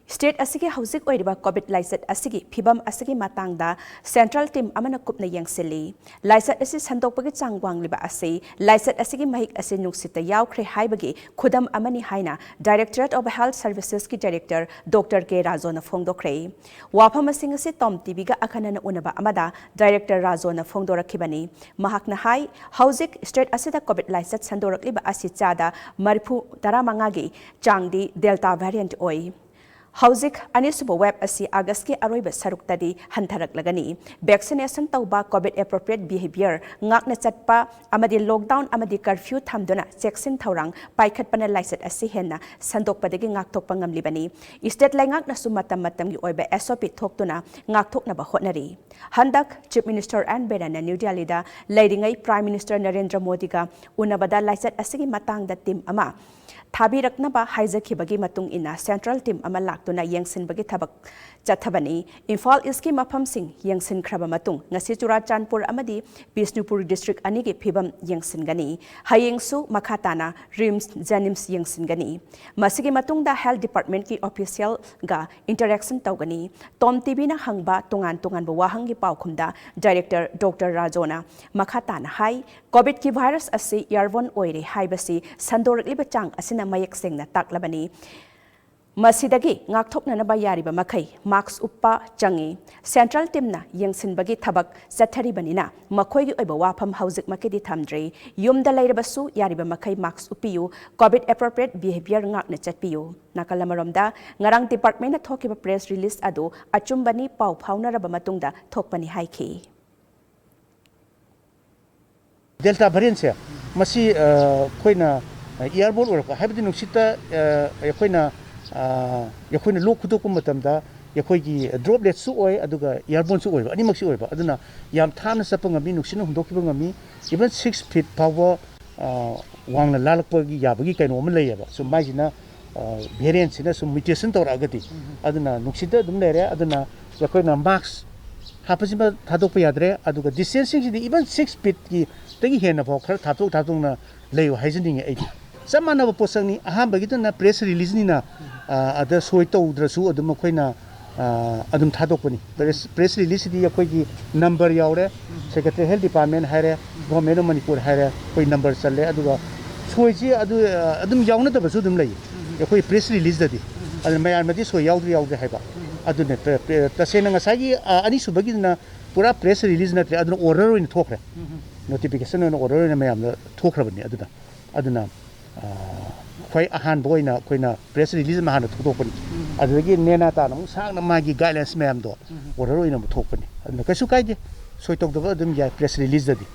State asigi housing oiriba COVID license asigi phibam asigi matangda central team amana kupna yangsili license asi sandokpagi changwang liba asi license asigi mahik asi nuksita yawkhre haibagi khudam amani haina Directorate of Health Services ki Director Dr. K. Razona Phongdokre wafam asing asi Tom TV ga akhanana unaba amada Director Razona Phongdorakhibani mahakna hai housing state asida COVID license sandorakliba asi chada marfu taramanga gi changdi delta variant oi Housing Anisuba web asi August ki aroiba saruktadi hantarak lagani. Vaccination tauba COVID appropriate behavior ngakna chatpa amadi lockdown amadi curfew thamdona checksin thaurang paikhat pana license asi henna sandokpadagi ngakthokpa ngamlibani. State lai ngakna sumatam matam gi oiba SOP thoktuna ngakthokna ba hotnari. Handak Chief Minister Anne Berana New Delhi da leadingai Prime Minister Narendra Modi ga unabada license asigi matangda team ama Thabiraknaba haizakhibagi matung ina central team ama laktuna yengsinbagi thabak chathabani Imphal East ki mafam sing yengsin khraba matung ngasi Churachandpur amadi Bishnupur district ani gi phibam yengsingani hayengsu makhatana RIMS Janims yengsingani masigi matung da health department ki official ga interaction tawgani Tom TV na hangba tungan ba wahang gi paukhumda Director Dr. Razona makhatana hai COVID ki virus asi airborne oire haibasi sandorakliba chang asina mayak sengna taklabani Masidagi ngakthokna na bayariba makai max uppa changi central team na yengsinbagi thabak chatharibani na makhoi gi oiba wafam housing makedi thamdre yumda leirabasu yariba makai max upiyu COVID appropriate behavior ngakna chatpiyu nakalamaromda ngarang department na thokiba press release adu achumbani pau phaunaraba matungda thokpani haiki Delta variant se masi koina airborne or habdi nuksita koina yakoina lok khudok matamda yakoigi droplet su oi aduga airborne su oi ani maksi oi ba aduna yam thana sapanga mi nuksina hundokiba ngami even 6 feet power wangna lalakpagi yabagi kaino om leyaba so majina variant sina so mutation tor agati aduna nuksita dum lere aduna yakoina max hapasima thadokpa yadre aduga distancing sidi even 6 feet ki tagi hena pho khar thapok na leyo haijening ai samana ba posangni aham bagi na press release ni na ada soi tawdrasu adum khoina adum thadokpani press release di yakoi gi number yaure secretary health department haire government of manipur haire koi number challe aduga soi ji adum yauna da basu dum lei yakoi press release dadi adu mayan madi soi yaudri haiba adune tasena ngasagi ani subagi na pura press release na aduna order in thokre notification on order na mayam thokrabani aduna khoi ahan boina koina press release ma hana thokpani adagi nena ta na sang na magi guidelines mayam do order in thokpani aduna kasu kaide soi tok do adum ya press release dadi